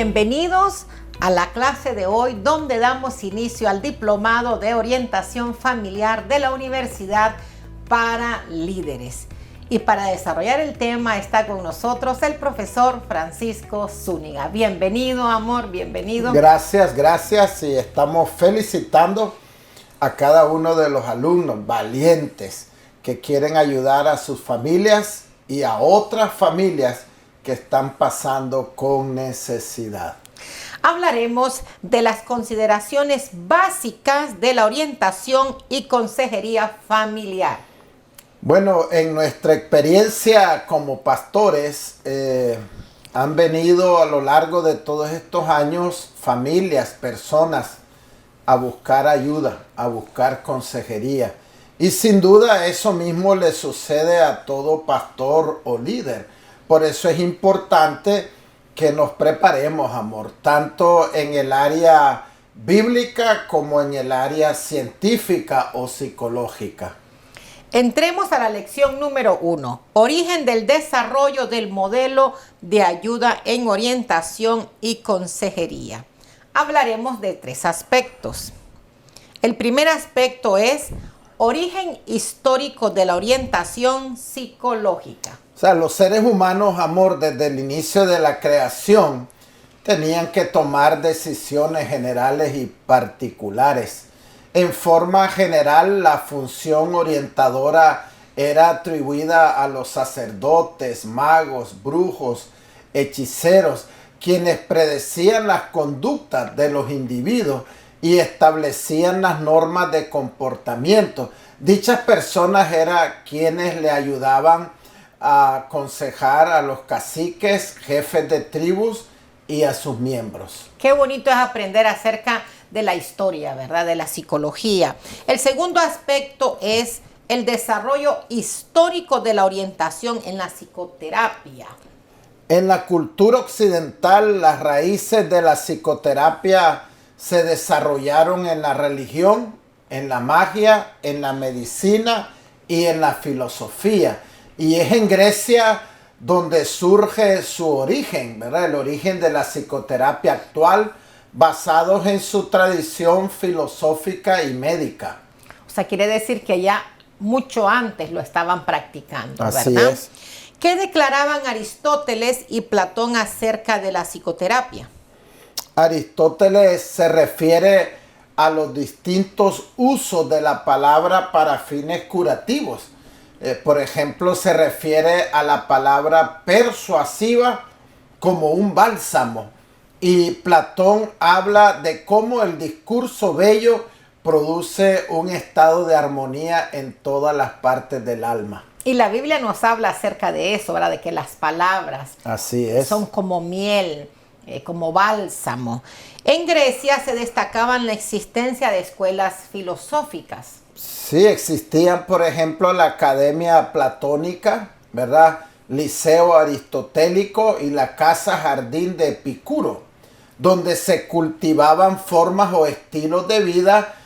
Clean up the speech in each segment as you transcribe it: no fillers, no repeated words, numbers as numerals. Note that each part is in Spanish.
Bienvenidos a la clase de hoy, donde damos inicio al Diplomado de Orientación Familiar de la Universidad para Líderes. Y para desarrollar el tema está con nosotros el profesor Francisco Zúñiga. Bienvenido, amor, bienvenido. Gracias. Y estamos felicitando a cada uno de los alumnos valientes que quieren ayudar a sus familias y a otras familias que están pasando con necesidad. Hablaremos de las consideraciones básicas de la orientación y consejería familiar. Bueno, en nuestra experiencia como pastores, han venido a lo largo de todos estos años familias, personas a buscar ayuda, a buscar consejería. Y sin duda eso mismo le sucede a todo pastor o líder. Por eso es importante que nos preparemos, amor, tanto en el área bíblica como en el área científica o psicológica. Entremos a la lección número 1, origen del desarrollo del modelo de ayuda en orientación y consejería. Hablaremos de 3 aspectos. El primer aspecto es origen histórico de la orientación psicológica. O sea, los seres humanos, amor, desde el inicio de la creación, tenían que tomar decisiones generales y particulares. En forma general, la función orientadora era atribuida a los sacerdotes, magos, brujos, hechiceros, quienes predecían las conductas de los individuos y establecían las normas de comportamiento. Dichas personas eran quienes le ayudaban a aconsejar a los caciques, jefes de tribus y a sus miembros. Qué bonito es aprender acerca de la historia, ¿verdad? De la psicología. El segundo aspecto es el desarrollo histórico de la orientación en la psicoterapia. En la cultura occidental, las raíces de la psicoterapia se desarrollaron en la religión, en la magia, en la medicina y en la filosofía. Y es en Grecia donde surge su origen, ¿verdad? El origen de la psicoterapia actual, basados en su tradición filosófica y médica. O sea, quiere decir que ya mucho antes lo estaban practicando, Así ¿verdad? es. ¿Qué declaraban Aristóteles y Platón acerca de la psicoterapia? Aristóteles se refiere a los distintos usos de la palabra para fines curativos. Por ejemplo, se refiere a la palabra persuasiva como un bálsamo. Y Platón habla de cómo el discurso bello produce un estado de armonía en todas las partes del alma. Y la Biblia nos habla acerca de eso, ¿verdad? De que las palabras Así es. son como miel, como bálsamo. En Grecia se destacaban la existencia de escuelas filosóficas. Sí, existían, por ejemplo, la Academia Platónica, ¿verdad? Liceo Aristotélico y la Casa Jardín de Epicuro, donde se cultivaban formas o estilos de vida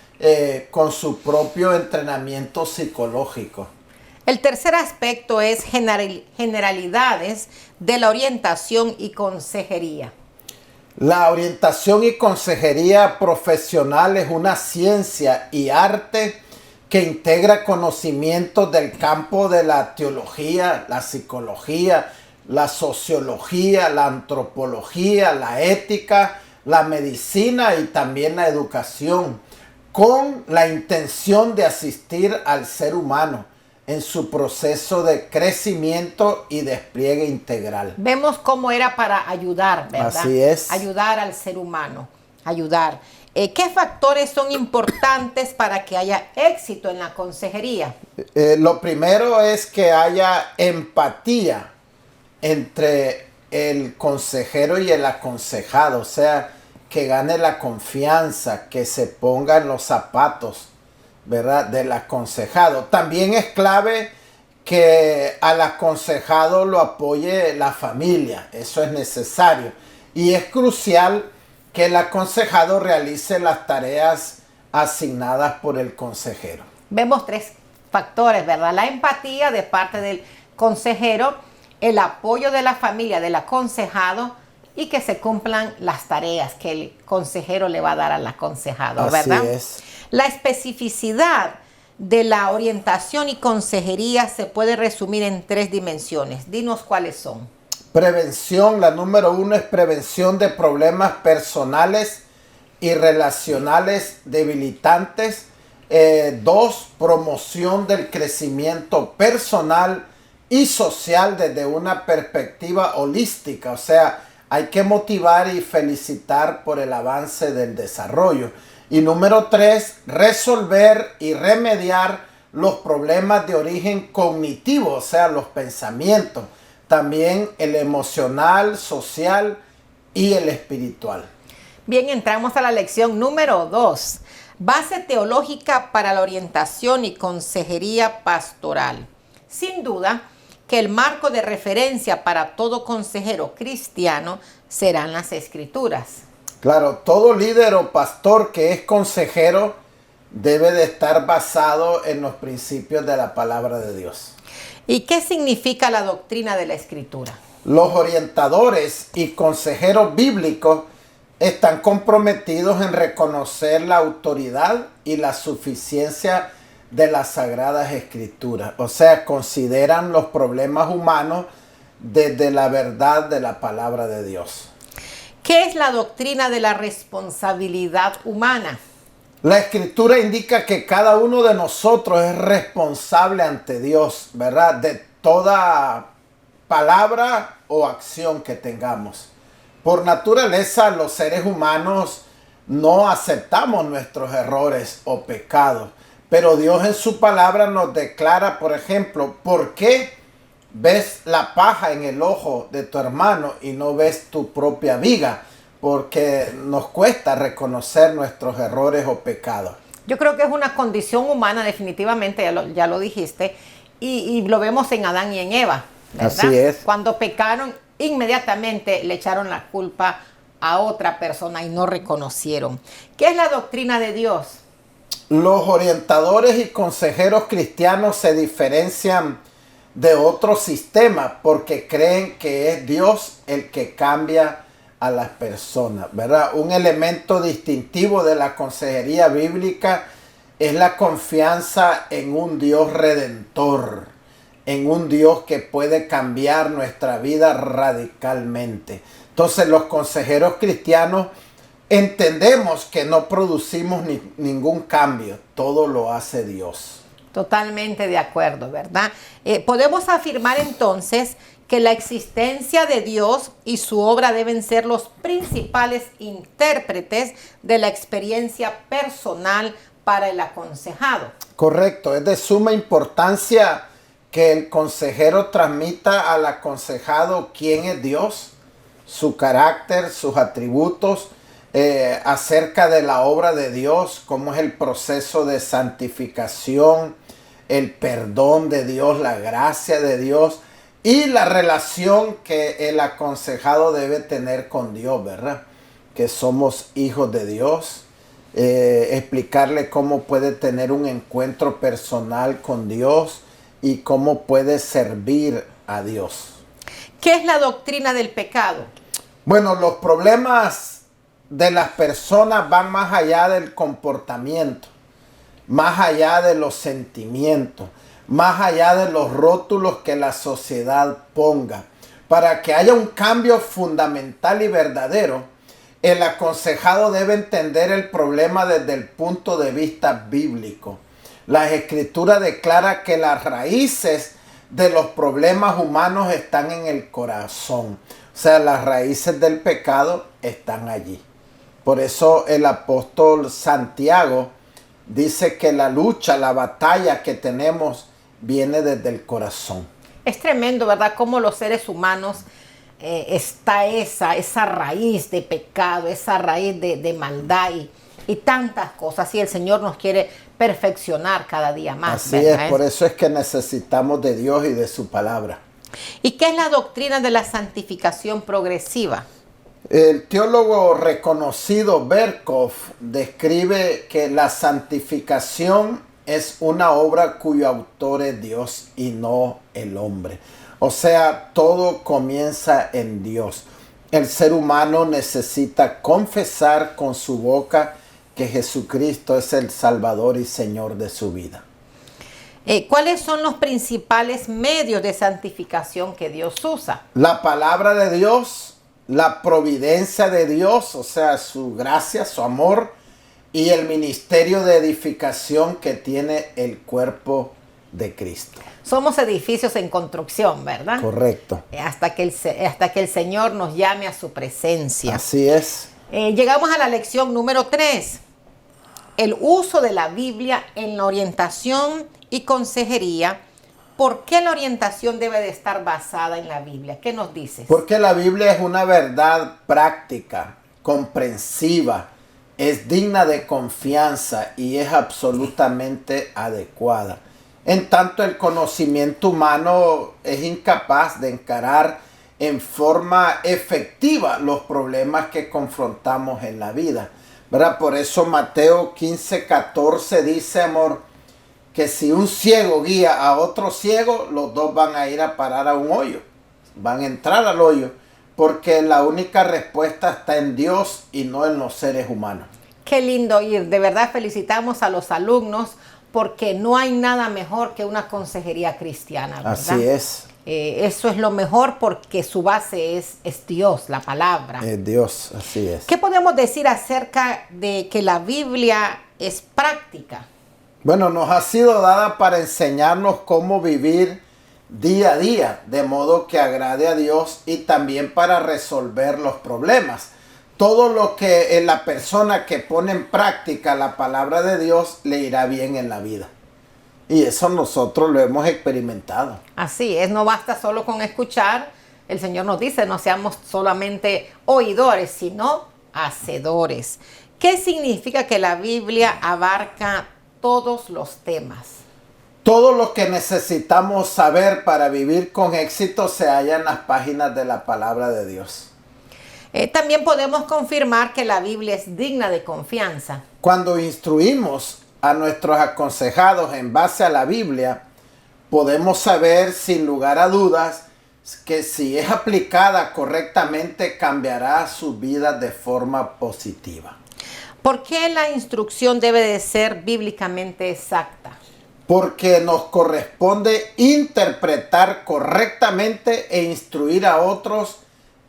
con su propio entrenamiento psicológico. El tercer aspecto es generalidades de la orientación y consejería. La orientación y consejería profesional es una ciencia y arte que integra conocimientos del campo de la teología, la psicología, la sociología, la antropología, la ética, la medicina y también la educación, con la intención de asistir al ser humano en su proceso de crecimiento y despliegue integral. Vemos cómo era para ayudar, ¿verdad? Así es. Ayudar al ser humano, ayudar. ¿Qué factores son importantes para que haya éxito en la consejería? Lo primero es que haya empatía entre el consejero y el aconsejado, o sea, que gane la confianza, que se ponga en los zapatos, ¿verdad?, del aconsejado. También es clave que al aconsejado lo apoye la familia, eso es necesario. Y es crucial que el aconsejado realice las tareas asignadas por el consejero. Vemos 3 factores, ¿verdad? La empatía de parte del consejero, el apoyo de la familia del aconsejado y que se cumplan las tareas que el consejero le va a dar al aconsejado, ¿verdad? Así es. La especificidad de la orientación y consejería se puede resumir en 3 dimensiones. Dinos cuáles son. Prevención, la número 1 es prevención de problemas personales y relacionales debilitantes. 2, promoción del crecimiento personal y social desde una perspectiva holística. O sea, hay que motivar y felicitar por el avance del desarrollo. Y número 3, resolver y remediar los problemas de origen cognitivo, o sea, los pensamientos. También el emocional, social y el espiritual. Bien, entramos a la lección número 2. Base teológica para la orientación y consejería pastoral. Sin duda que el marco de referencia para todo consejero cristiano serán las Escrituras. Claro, todo líder o pastor que es consejero debe de estar basado en los principios de la palabra de Dios. ¿Y qué significa la doctrina de la Escritura? Los orientadores y consejeros bíblicos están comprometidos en reconocer la autoridad y la suficiencia de las Sagradas Escrituras. O sea, consideran los problemas humanos desde la verdad de la palabra de Dios. ¿Qué es la doctrina de la responsabilidad humana? La Escritura indica que cada uno de nosotros es responsable ante Dios, ¿verdad? De toda palabra o acción que tengamos. Por naturaleza, los seres humanos no aceptamos nuestros errores o pecados, pero Dios en su palabra nos declara, por ejemplo, ¿por qué ves la paja en el ojo de tu hermano y no ves tu propia viga? Porque nos cuesta reconocer nuestros errores o pecados. Yo creo que es una condición humana, definitivamente, ya lo dijiste, y lo vemos en Adán y en Eva, ¿verdad? Así es. Cuando pecaron, inmediatamente le echaron la culpa a otra persona y no reconocieron. ¿Qué es la doctrina de Dios? Los orientadores y consejeros cristianos se diferencian de otros sistemas porque creen que es Dios el que cambia a las personas, ¿verdad? Un elemento distintivo de la consejería bíblica es la confianza en un Dios redentor, en un Dios que puede cambiar nuestra vida radicalmente. Entonces los consejeros cristianos entendemos que no producimos ningún cambio, todo lo hace Dios. Totalmente de acuerdo, ¿verdad? Podemos afirmar entonces que la existencia de Dios y su obra deben ser los principales intérpretes de la experiencia personal para el aconsejado. Correcto, es de suma importancia que el consejero transmita al aconsejado quién es Dios, su carácter, sus atributos, acerca de la obra de Dios, cómo es el proceso de santificación, el perdón de Dios, la gracia de Dios y la relación que el aconsejado debe tener con Dios, ¿verdad? Que somos hijos de Dios. Explicarle cómo puede tener un encuentro personal con Dios y cómo puede servir a Dios. ¿Qué es la doctrina del pecado? Bueno, los problemas de las personas van más allá del comportamiento, más allá de los sentimientos, más allá de los rótulos que la sociedad ponga. Para que haya un cambio fundamental y verdadero, el aconsejado debe entender el problema desde el punto de vista bíblico. La Escritura declara que las raíces de los problemas humanos están en el corazón. O sea, las raíces del pecado están allí. Por eso el apóstol Santiago dice que la lucha, la batalla que tenemos viene desde el corazón. Es tremendo, ¿verdad? Cómo los seres humanos está esa raíz de pecado, esa raíz de maldad y tantas cosas. Y el Señor nos quiere perfeccionar cada día más. Así es, por eso es que necesitamos de Dios y de su palabra. ¿Y qué es la doctrina de la santificación progresiva? El teólogo reconocido Berkhoff describe que la santificación es una obra cuyo autor es Dios y no el hombre. O sea, todo comienza en Dios. El ser humano necesita confesar con su boca que Jesucristo es el Salvador y Señor de su vida. ¿Cuáles son los principales medios de santificación que Dios usa? La palabra de Dios, la providencia de Dios, o sea, su gracia, su amor, y el ministerio de edificación que tiene el cuerpo de Cristo. Somos edificios en construcción, ¿verdad? Correcto. Hasta que el Señor nos llame a su presencia. Así es. Llegamos a la lección número 3. El uso de la Biblia en la orientación y consejería. ¿Por qué la orientación debe de estar basada en la Biblia? ¿Qué nos dices? Porque la Biblia es una verdad práctica, comprensiva, es digna de confianza y es absolutamente adecuada. En tanto, el conocimiento humano es incapaz de encarar en forma efectiva los problemas que confrontamos en la vida, ¿verdad? Por eso Mateo 15:14 dice, amor, que si un ciego guía a otro ciego, los dos van a ir a parar a un hoyo, van a entrar al hoyo, porque la única respuesta está en Dios y no en los seres humanos. Qué lindo oír. De verdad felicitamos a los alumnos porque no hay nada mejor que una consejería cristiana, ¿verdad? Así es. Eso es lo mejor porque su base es Dios, la palabra. Es Dios, así es. ¿Qué podemos decir acerca de que la Biblia es práctica? Bueno, nos ha sido dada para enseñarnos cómo vivir día a día, de modo que agrade a Dios y también para resolver los problemas. Todo lo que la persona que pone en práctica la palabra de Dios le irá bien en la vida. Y eso nosotros lo hemos experimentado. Así es, no basta solo con escuchar. El Señor nos dice, no seamos solamente oidores, sino hacedores. ¿Qué significa que la Biblia abarca todos los temas? Todo lo que necesitamos saber para vivir con éxito se halla en las páginas de la palabra de Dios. También podemos confirmar que la Biblia es digna de confianza. Cuando instruimos a nuestros aconsejados en base a la Biblia, podemos saber sin lugar a dudas que si es aplicada correctamente cambiará su vida de forma positiva. ¿Por qué la instrucción debe de ser bíblicamente exacta? Porque nos corresponde interpretar correctamente e instruir a otros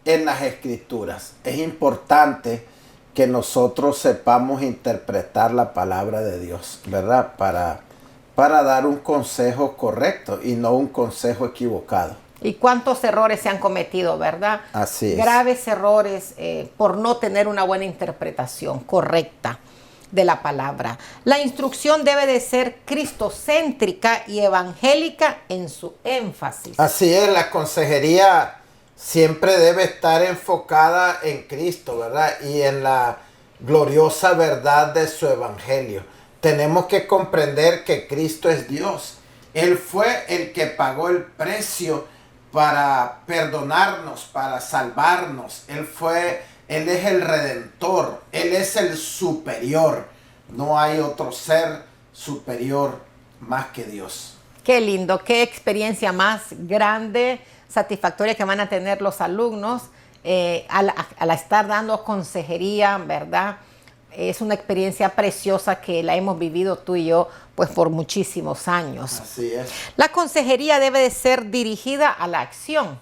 en las Escrituras. Es importante que nosotros sepamos interpretar la palabra de Dios, ¿verdad? Para dar un consejo correcto y no un consejo equivocado. ¿Y cuántos errores se han cometido, verdad? Así es. Graves errores por no tener una buena interpretación correcta de la palabra. La instrucción debe de ser cristocéntrica y evangélica en su énfasis. Así es, la consejería siempre debe estar enfocada en Cristo, ¿verdad? Y en la gloriosa verdad de su evangelio. Tenemos que comprender que Cristo es Dios. Él fue el que pagó el precio para perdonarnos, para salvarnos. Él es el Redentor. Él es el superior. No hay otro ser superior más que Dios. Qué lindo, qué experiencia más grande, satisfactoria que van a tener los alumnos al estar dando consejería, ¿verdad? Es una experiencia preciosa que la hemos vivido tú y yo pues por muchísimos años. Así es. La consejería debe de ser dirigida a la acción.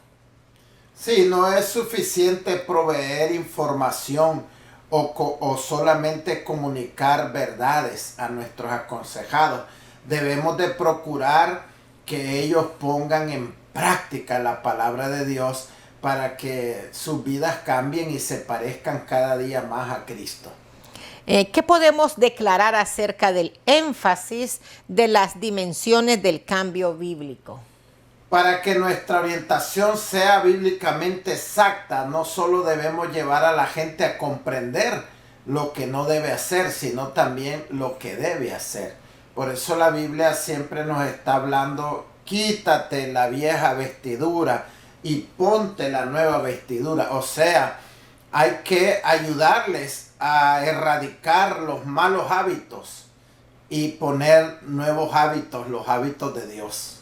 Sí, no es suficiente proveer información o solamente comunicar verdades a nuestros aconsejados. Debemos de procurar que ellos pongan en práctica la palabra de Dios para que sus vidas cambien y se parezcan cada día más a Cristo. ¿Qué podemos declarar acerca del énfasis de las dimensiones del cambio bíblico? Para que nuestra orientación sea bíblicamente exacta, no solo debemos llevar a la gente a comprender lo que no debe hacer, sino también lo que debe hacer. Por eso la Biblia siempre nos está hablando, quítate la vieja vestidura y ponte la nueva vestidura. O sea, hay que ayudarles a erradicar los malos hábitos y poner nuevos hábitos, los hábitos de Dios.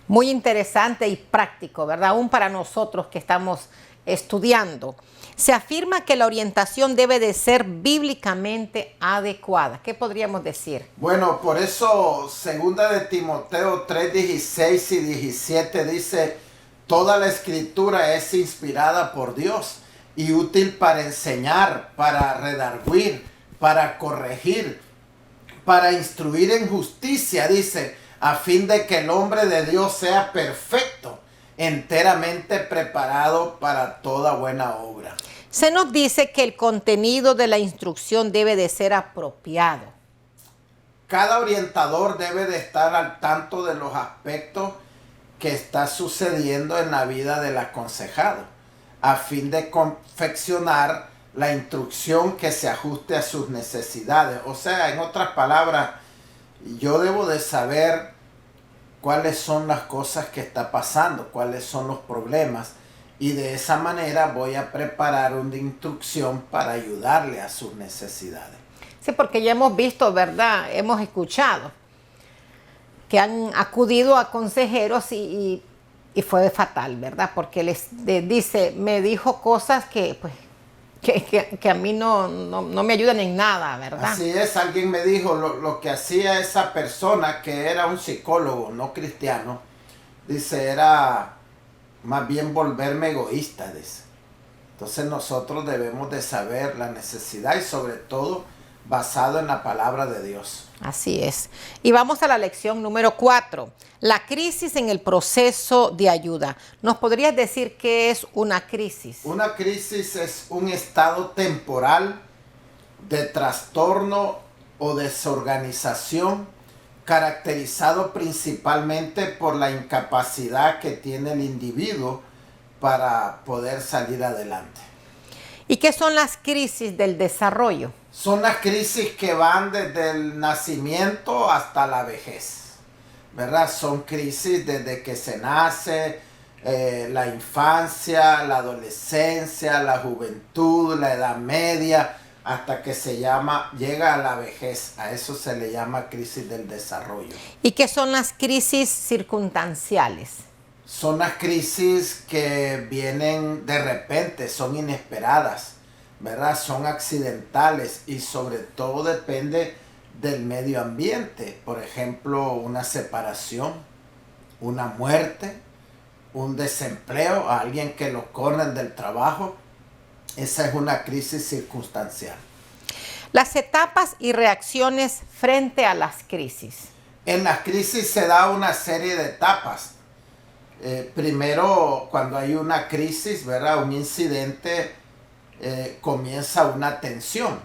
Muy interesante y práctico, ¿verdad? Aún para nosotros que estamos estudiando, se afirma que la orientación debe de ser bíblicamente adecuada. ¿Qué podríamos decir? Bueno, por eso, segunda de Timoteo 3:16 y 17 dice, toda la escritura es inspirada por Dios y útil para enseñar, para redarguir, para corregir, para instruir en justicia, dice, a fin de que el hombre de Dios sea perfecto, enteramente preparado para toda buena obra. Se nos dice que el contenido de la instrucción debe de ser apropiado. Cada orientador debe de estar al tanto de los aspectos que está sucediendo en la vida del aconsejado, a fin de confeccionar la instrucción que se ajuste a sus necesidades. O sea, en otras palabras, yo debo de saber cuáles son las cosas que está pasando, cuáles son los problemas, y de esa manera voy a preparar una instrucción para ayudarle a sus necesidades. Sí, porque ya hemos visto, ¿verdad? Hemos escuchado que han acudido a consejeros y fue fatal, ¿verdad? Porque dice, me dijo cosas que, pues, que a mí no me ayudan en nada, ¿verdad? Así es, alguien me dijo lo que hacía esa persona, que era un psicólogo no cristiano, dice, era más bien volverme egoísta, dice. Entonces nosotros debemos de saber la necesidad y sobre todo basado en la palabra de Dios. Así es. Y vamos a la lección número 4. La crisis en el proceso de ayuda. ¿Nos podrías decir qué es una crisis? Una crisis es un estado temporal de trastorno o desorganización caracterizado principalmente por la incapacidad que tiene el individuo para poder salir adelante. ¿Y qué son las crisis del desarrollo? Son las crisis que van desde el nacimiento hasta la vejez, ¿verdad? Son crisis desde que se nace, la infancia, la adolescencia, la juventud, la edad media, hasta que llega a la vejez. A eso se le llama crisis del desarrollo. ¿Y qué son las crisis circunstanciales? Son las crisis que vienen de repente, son inesperadas, ¿verdad? Son accidentales y sobre todo depende del medio ambiente. Por ejemplo, una separación, una muerte, un desempleo, a alguien que lo corren del trabajo. Esa es una crisis circunstancial. Las etapas y reacciones frente a las crisis. En las crisis se da una serie de etapas. Primero, cuando hay una crisis, ¿verdad? Un incidente, comienza una tensión.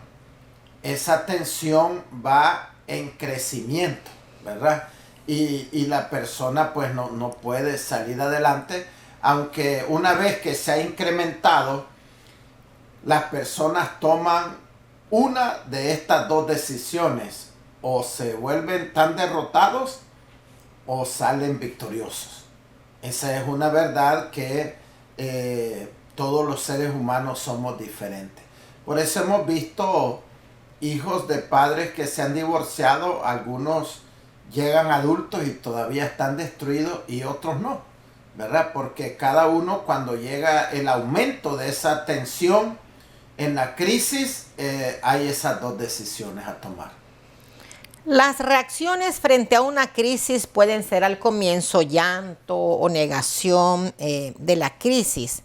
Esa tensión va en crecimiento, ¿verdad? Y la persona pues no puede salir adelante, aunque una vez que se ha incrementado, las personas toman una de estas dos decisiones: o se vuelven tan derrotados o salen victoriosos. Esa es una verdad que todos los seres humanos somos diferentes. Por eso hemos visto hijos de padres que se han divorciado, algunos llegan adultos y todavía están destruidos y otros no, ¿verdad? Porque cada uno, cuando llega el aumento de esa tensión en la crisis, hay esas dos decisiones a tomar. Las reacciones frente a una crisis pueden ser al comienzo llanto o negación de la crisis.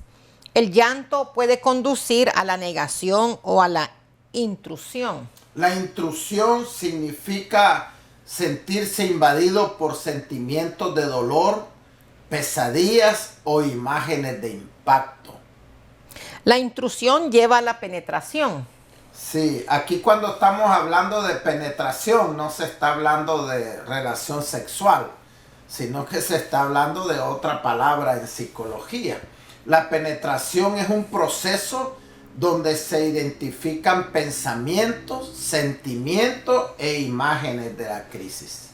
El llanto puede conducir a la negación o a la intrusión. La intrusión significa sentirse invadido por sentimientos de dolor, pesadillas o imágenes de impacto. La intrusión lleva a la penetración. Sí, aquí cuando estamos hablando de penetración no se está hablando de relación sexual, sino que se está hablando de otra palabra en psicología. La penetración es un proceso donde se identifican pensamientos, sentimientos e imágenes de la crisis.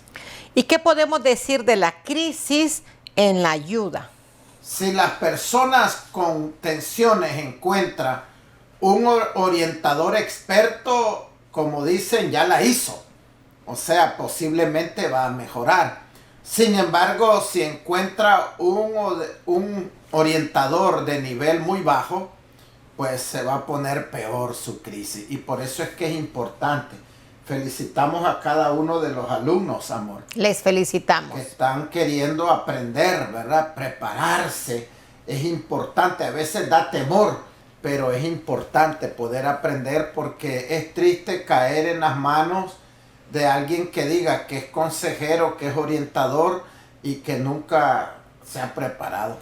¿Y qué podemos decir de la crisis en la ayuda? Si las personas con tensiones encuentran un orientador experto, como dicen, ya la hizo. O sea, posiblemente va a mejorar. Sin embargo, si encuentra un orientador de nivel muy bajo, pues se va a poner peor su crisis. Y por eso es que es importante. Felicitamos a cada uno de los alumnos, amor. Les felicitamos. Que están queriendo aprender, ¿verdad? Prepararse. Es importante. A veces da temor, pero es importante poder aprender, porque es triste caer en las manos de alguien que diga que es consejero, que es orientador y que nunca se ha preparado.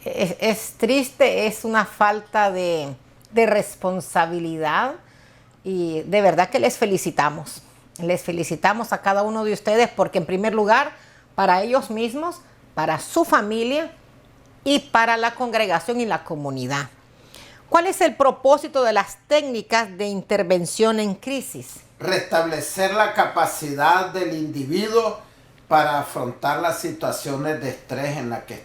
Es triste, es una falta de responsabilidad, y de verdad que les felicitamos. Les felicitamos a cada uno de ustedes, porque en primer lugar, para ellos mismos, para su familia y para la congregación y la comunidad. ¿Cuál es el propósito de las técnicas de intervención en crisis? Restablecer la capacidad del individuo para afrontar las situaciones de estrés en las que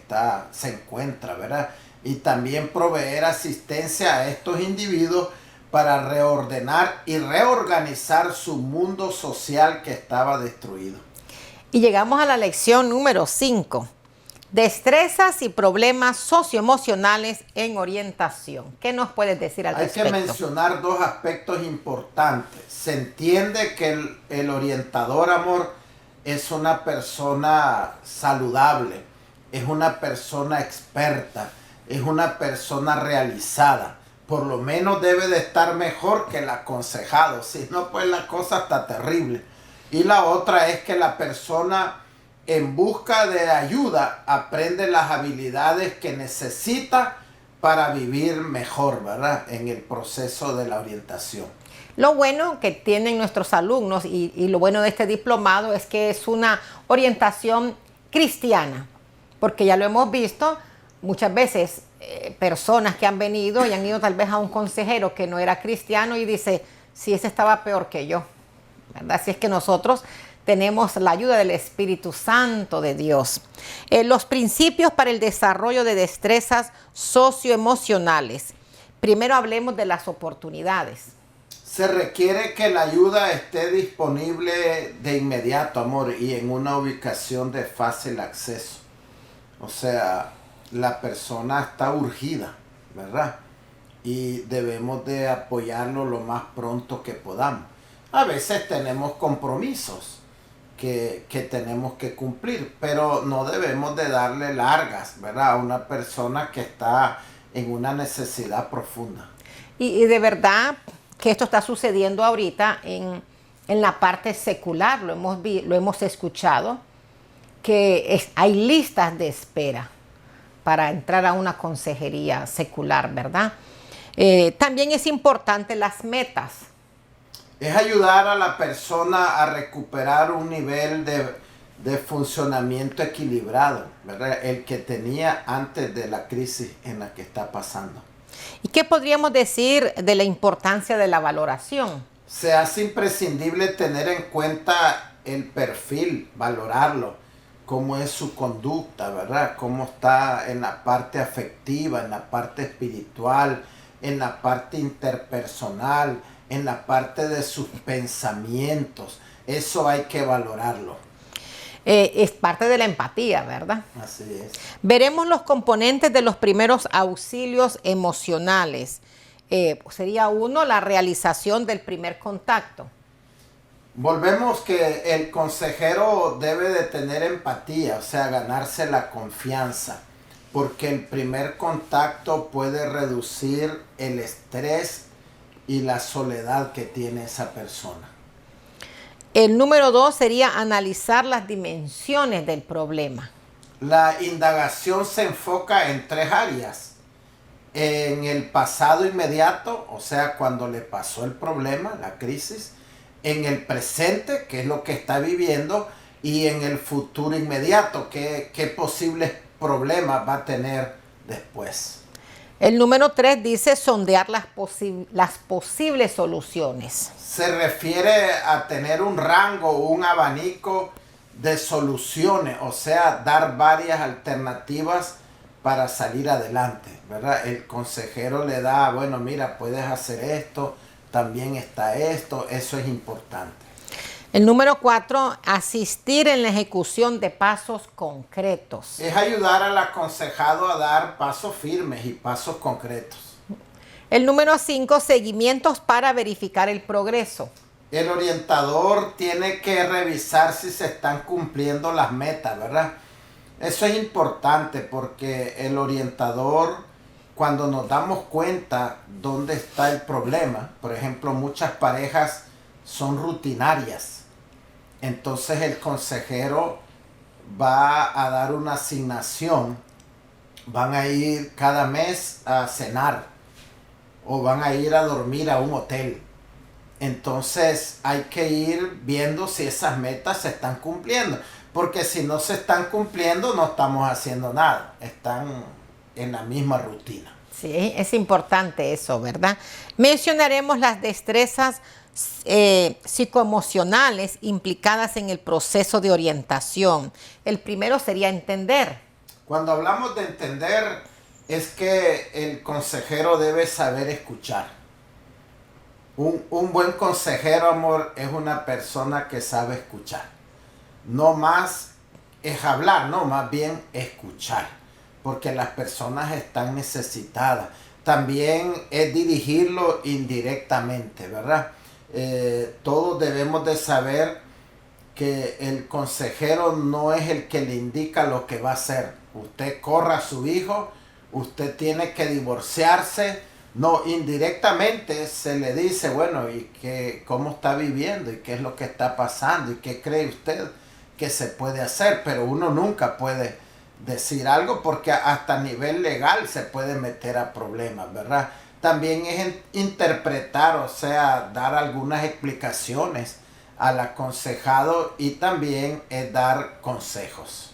se encuentra, ¿verdad? Y también proveer asistencia a estos individuos para reordenar y reorganizar su mundo social que estaba destruido. Y llegamos a la lección número 5. Destrezas y problemas socioemocionales en orientación. ¿Qué nos puedes decir al respecto? Hay que mencionar dos aspectos importantes. Se entiende que el orientador, amor, es una persona saludable, es una persona experta, es una persona realizada. Por lo menos debe de estar mejor que el aconsejado, si no, pues la cosa está terrible. Y la otra es que la persona, en busca de ayuda, aprende las habilidades que necesita para vivir mejor, ¿verdad? En el proceso de la orientación. Lo bueno que tienen nuestros alumnos y lo bueno de este diplomado es que es una orientación cristiana, porque ya lo hemos visto muchas veces, personas que han venido y han ido tal vez a un consejero que no era cristiano y dice, si ese estaba peor que yo, ¿verdad? Así es que nosotros tenemos la ayuda del Espíritu Santo de Dios. Los principios para el desarrollo de destrezas socioemocionales. Primero hablemos de las oportunidades. Se requiere que la ayuda esté disponible de inmediato, amor, y en una ubicación de fácil acceso. O sea, la persona está urgida, ¿verdad? Y debemos de apoyarlo lo más pronto que podamos. A veces tenemos compromisos que tenemos que cumplir, pero no debemos de darle largas, ¿verdad? A una persona que está en una necesidad profunda. Y de verdad que esto está sucediendo ahorita en la parte secular, lo hemos escuchado, que hay listas de espera para entrar a una consejería secular, ¿verdad? También es importante las metas. Es ayudar a la persona a recuperar un nivel de funcionamiento equilibrado, ¿verdad? El que tenía antes de la crisis en la que está pasando. ¿Y qué podríamos decir de la importancia de la valoración? Se hace imprescindible tener en cuenta el perfil, valorarlo, cómo es su conducta, ¿verdad? Cómo está en la parte afectiva, en la parte espiritual, en la parte interpersonal, en la parte de sus pensamientos. Eso hay que valorarlo. Es parte de la empatía, ¿verdad? Así es. Veremos los componentes de los primeros auxilios emocionales. Sería uno, la realización del primer contacto. Volvemos que el consejero debe de tener empatía, o sea, ganarse la confianza, porque el primer contacto puede reducir el estrés y la soledad que tiene esa persona. El número 2 sería analizar las dimensiones del problema. La indagación se enfoca en 3 áreas. En el pasado inmediato, o sea, cuando le pasó el problema, la crisis. En el presente, que es lo que está viviendo. Y en el futuro inmediato, qué posibles problemas va a tener después. El número 3 dice sondear las posibles soluciones. Se refiere a tener un rango, un abanico de soluciones, o sea, dar varias alternativas para salir adelante, ¿verdad? El consejero le da, bueno, mira, puedes hacer esto, también está esto, eso es importante. El número 4, asistir en la ejecución de pasos concretos. Es ayudar al aconsejado a dar pasos firmes y pasos concretos. El número 5, seguimientos para verificar el progreso. El orientador tiene que revisar si se están cumpliendo las metas, ¿verdad? Eso es importante porque el orientador, cuando nos damos cuenta dónde está el problema, por ejemplo, muchas parejas son rutinarias. Entonces el consejero va a dar una asignación, van a ir cada mes a cenar o van a ir a dormir a un hotel. Entonces hay que ir viendo si esas metas se están cumpliendo, porque si no se están cumpliendo no estamos haciendo nada, están en la misma rutina. Sí, es importante eso, ¿verdad? Mencionaremos las destrezas psicoemocionales implicadas en el proceso de orientación. El primero sería entender. Cuando hablamos de entender, es que el consejero debe saber escuchar. Un buen consejero, amor, es una persona que sabe escuchar. No más es hablar, no, más bien escuchar. Porque las personas están necesitadas. También es dirigirlo indirectamente, ¿verdad? Todos debemos de saber que el consejero no es el que le indica lo que va a hacer. Usted corra a su hijo, usted tiene que divorciarse. No, indirectamente se le dice, bueno, ¿y cómo está viviendo? ¿Y qué es lo que está pasando? ¿Y qué cree usted que se puede hacer? Pero uno nunca puede decir algo porque hasta a nivel legal se puede meter a problemas, ¿verdad? También es interpretar, o sea, dar algunas explicaciones al aconsejado y también es dar consejos.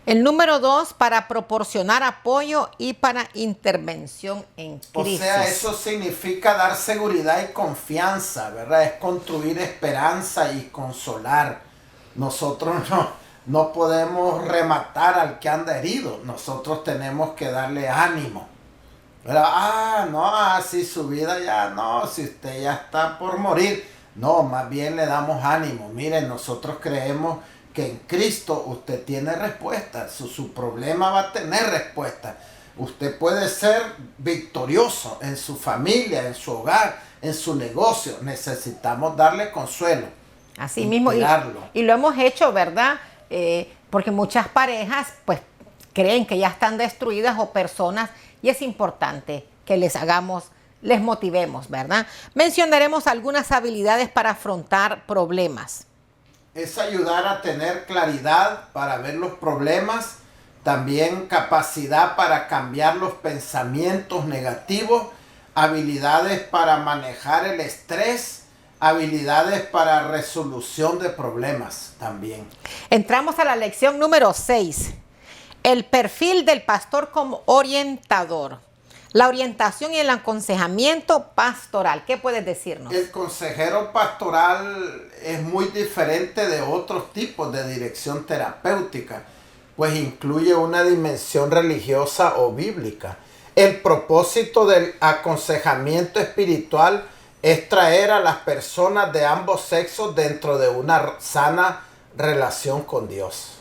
El número 2, para proporcionar apoyo y para intervención en crisis. O sea, eso significa dar seguridad y confianza, ¿verdad? Es construir esperanza y consolar. Nosotros no podemos rematar al que anda herido. Nosotros tenemos que darle ánimo. ¿Verdad? Si su vida ya no, si usted ya está por morir. No, más bien le damos ánimo. Miren, nosotros creemos que en Cristo usted tiene respuesta. Su problema va a tener respuesta. Usted puede ser victorioso en su familia, en su hogar, en su negocio. Necesitamos darle consuelo. Así mismo. Y lo hemos hecho, ¿verdad? Porque muchas parejas pues creen que ya están destruidas o personas, y es importante que les motivemos, ¿verdad? Mencionaremos algunas habilidades para afrontar problemas. Es ayudar a tener claridad para ver los problemas, también capacidad para cambiar los pensamientos negativos, habilidades para manejar el estrés, habilidades para resolución de problemas también. Entramos a la lección número 6. El perfil del pastor como orientador. La orientación y el aconsejamiento pastoral. ¿Qué puedes decirnos? El consejero pastoral es muy diferente de otros tipos de dirección terapéutica, pues incluye una dimensión religiosa o bíblica. El propósito del aconsejamiento espiritual es traer a las personas de ambos sexos dentro de una sana relación con Dios.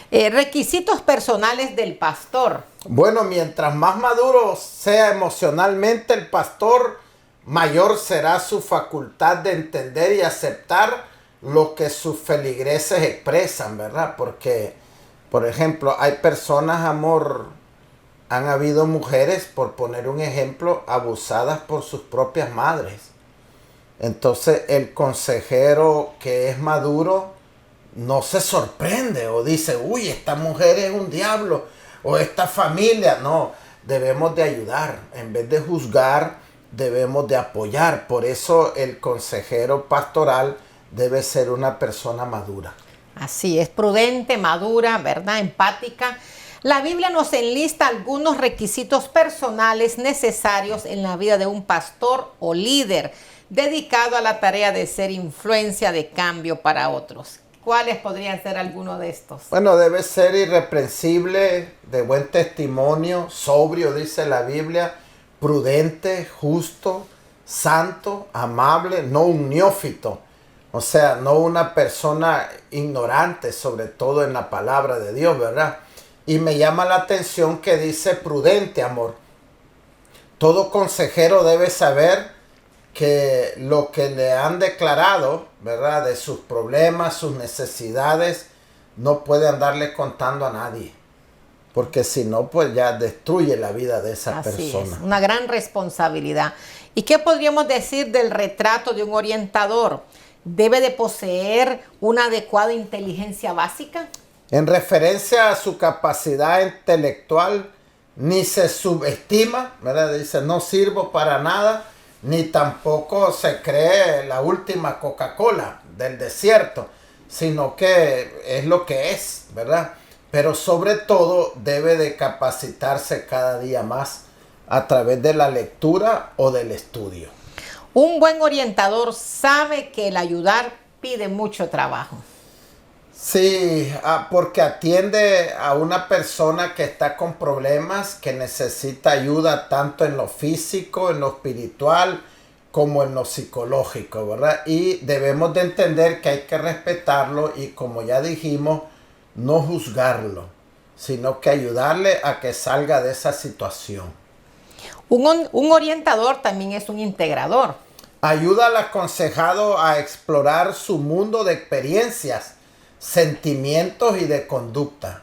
Requisitos personales del pastor. Bueno, mientras más maduro sea emocionalmente el pastor, mayor será su facultad de entender y aceptar lo que sus feligreses expresan, ¿verdad? Porque, por ejemplo, hay personas, amor, han habido mujeres, por poner un ejemplo, abusadas por sus propias madres. Entonces, el consejero que es maduro no se sorprende o dice, uy, esta mujer es un diablo, o esta familia. No, debemos de ayudar. En vez de juzgar, debemos de apoyar. Por eso el consejero pastoral debe ser una persona madura. Así es, prudente, madura, ¿verdad? Empática. La Biblia nos enlista algunos requisitos personales necesarios en la vida de un pastor o líder dedicado a la tarea de ser influencia de cambio para otros. ¿Cuáles podrían ser algunos de estos? Bueno, debe ser irreprensible, de buen testimonio, sobrio, dice la Biblia, prudente, justo, santo, amable, no un neófito. O sea, no una persona ignorante, sobre todo en la palabra de Dios, ¿verdad? Y me llama la atención que dice prudente, amor. Todo consejero debe saber que lo que le han declarado, ¿verdad? De sus problemas, sus necesidades, no puede andarle contando a nadie. Porque si no, pues ya destruye la vida de esa persona. Es, una gran responsabilidad. ¿Y qué podríamos decir del retrato de un orientador? ¿Debe de poseer una adecuada inteligencia básica? En referencia a su capacidad intelectual, ni se subestima, ¿verdad? Dice, no sirvo para nada, ni tampoco se cree la última Coca-Cola del desierto, sino que es lo que es, ¿verdad? Pero sobre todo debe de capacitarse cada día más a través de la lectura o del estudio. Un buen orientador sabe que el ayudar pide mucho trabajo. Sí, porque atiende a una persona que está con problemas, que necesita ayuda tanto en lo físico, en lo espiritual, como en lo psicológico, ¿verdad? Y debemos de entender que hay que respetarlo y, como ya dijimos, no juzgarlo, sino que ayudarle a que salga de esa situación. Un orientador también es un integrador. Ayuda al aconsejado a explorar su mundo de experiencias, sentimientos y de conducta.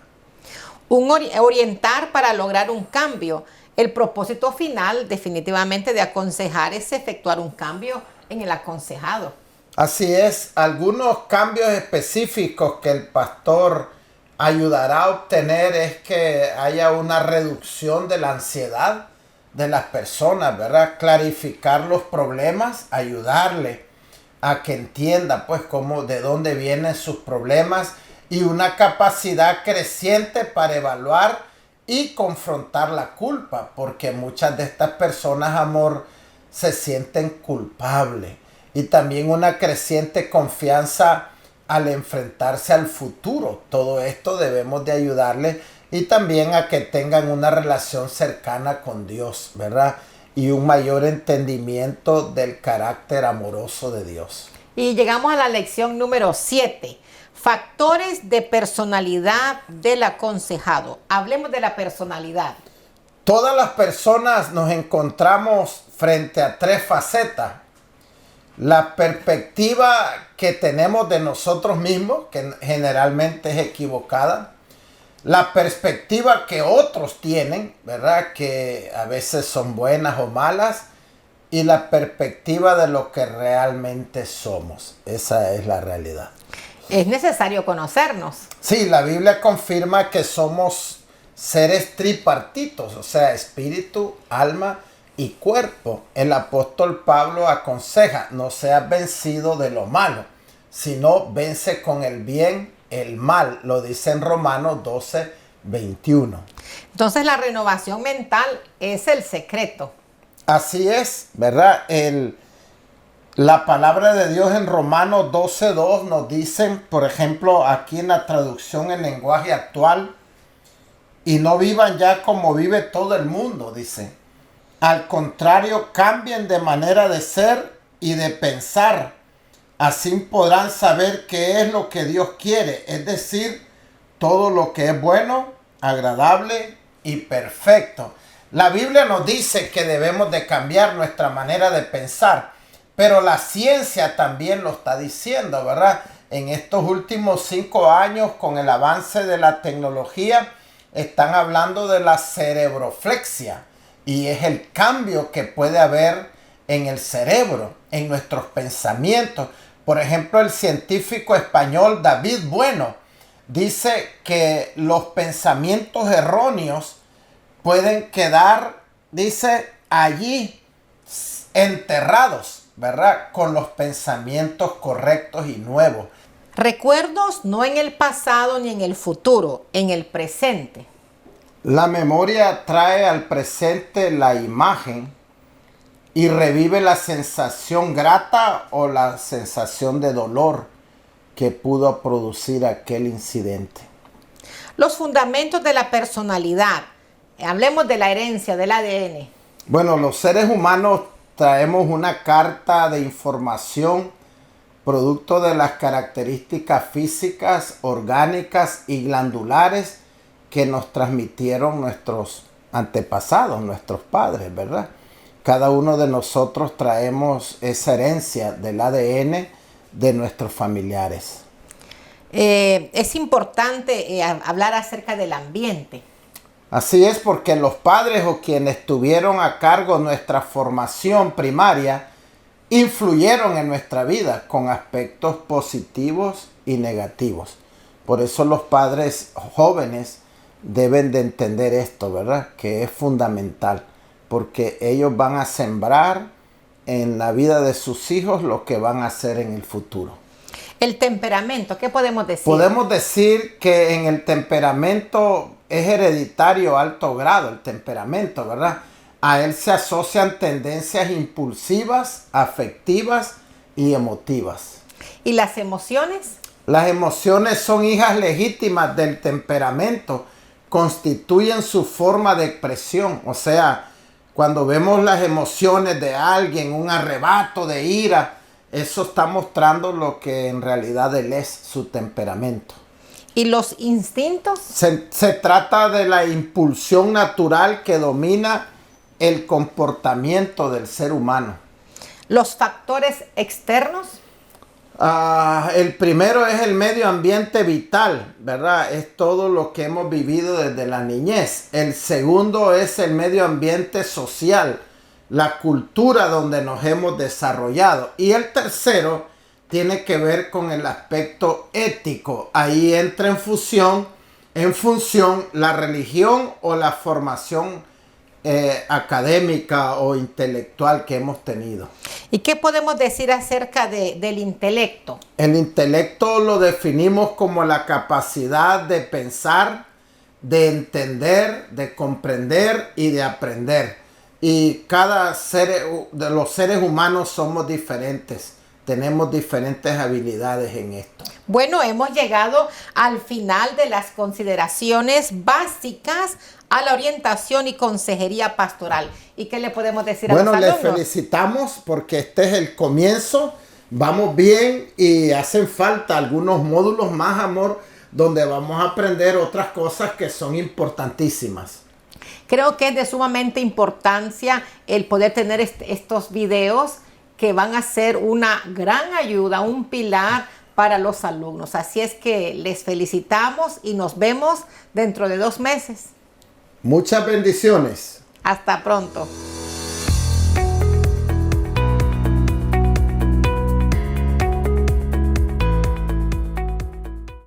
Orientar para lograr un cambio. El propósito final definitivamente de aconsejar es efectuar un cambio en el aconsejado. Así es, algunos cambios específicos que el pastor ayudará a obtener es que haya una reducción de la ansiedad de las personas, ¿verdad? Clarificar los problemas, ayudarle a que entienda pues cómo, de dónde vienen sus problemas y una capacidad creciente para evaluar y confrontar la culpa, porque muchas de estas personas, amor, se sienten culpables, y también una creciente confianza al enfrentarse al futuro. Todo esto debemos de ayudarles y también a que tengan una relación cercana con Dios, ¿verdad? Y un mayor entendimiento del carácter amoroso de Dios. Y llegamos a la lección número 7. Factores de personalidad del aconsejado. Hablemos de la personalidad. Todas las personas nos encontramos frente a tres facetas. La perspectiva que tenemos de nosotros mismos, que generalmente es equivocada. La perspectiva que otros tienen, ¿verdad? Que a veces son buenas o malas. Y la perspectiva de lo que realmente somos. Esa es la realidad. Es necesario conocernos. Sí, la Biblia confirma que somos seres tripartitos, o sea, espíritu, alma y cuerpo. El apóstol Pablo aconseja, no seas vencido de lo malo, sino vence con el bien el mal. Lo dice en Romanos 12, 21. Entonces la renovación mental es el secreto. Así es, ¿verdad? La palabra de Dios en Romanos 12:2 nos dicen, por ejemplo, aquí en la traducción en lenguaje actual, y no vivan ya como vive todo el mundo, dice. Al contrario, cambien de manera de ser y de pensar. Así podrán saber qué es lo que Dios quiere, es decir, todo lo que es bueno, agradable y perfecto. La Biblia nos dice que debemos de cambiar nuestra manera de pensar, pero la ciencia también lo está diciendo, ¿verdad? En estos últimos 5 años, con el avance de la tecnología, están hablando de la cerebroflexia, y es el cambio que puede haber en el cerebro, en nuestros pensamientos. Por ejemplo, el científico español David Bueno dice que los pensamientos erróneos pueden quedar, dice, allí enterrados, ¿verdad? Con los pensamientos correctos y nuevos. Recuerdos no en el pasado ni en el futuro, en el presente. La memoria trae al presente la imagen y revive la sensación grata o la sensación de dolor que pudo producir aquel incidente. Los fundamentos de la personalidad. Hablemos de la herencia, del ADN. Bueno, los seres humanos traemos una carta de información producto de las características físicas, orgánicas y glandulares que nos transmitieron nuestros antepasados, nuestros padres, ¿verdad? Cada uno de nosotros traemos esa herencia del ADN de nuestros familiares. Es importante hablar acerca del ambiente. Así es, porque los padres o quienes tuvieron a cargo nuestra formación primaria influyeron en nuestra vida con aspectos positivos y negativos. Por eso los padres jóvenes deben de entender esto, ¿verdad? Que es fundamental, porque ellos van a sembrar en la vida de sus hijos lo que van a hacer en el futuro. El temperamento, ¿qué podemos decir? Podemos decir que en el temperamento es hereditario a alto grado, el temperamento, ¿verdad? A él se asocian tendencias impulsivas, afectivas y emotivas. ¿Y las emociones? Las emociones son hijas legítimas del temperamento, constituyen su forma de expresión. O sea, cuando vemos las emociones de alguien, un arrebato de ira, eso está mostrando lo que en realidad él es, su temperamento. ¿Y los instintos? Se trata de la impulsión natural que domina el comportamiento del ser humano. ¿Los factores externos? El primero es el medio ambiente vital, ¿verdad? Es todo lo que hemos vivido desde la niñez. El segundo es el medio ambiente social, la cultura donde nos hemos desarrollado. Y el tercero tiene que ver con el aspecto ético. Ahí entra en función la religión o la formación académica o intelectual que hemos tenido. ¿Y qué podemos decir acerca del intelecto? El intelecto lo definimos como la capacidad de pensar, de entender, de comprender y de aprender. Y cada ser de los seres humanos somos diferentes. Tenemos diferentes habilidades en esto. Bueno, hemos llegado al final de las consideraciones básicas a la orientación y consejería pastoral. ¿Y qué le podemos decir a los alumnos? Bueno, les felicitamos porque este es el comienzo. Vamos bien y hacen falta algunos módulos más, amor, donde vamos a aprender otras cosas que son importantísimas. Creo que es de sumamente importancia el poder tener estos videos que van a ser una gran ayuda, un pilar para los alumnos. Así es que les felicitamos y nos vemos dentro de 2 meses. Muchas bendiciones. Hasta pronto.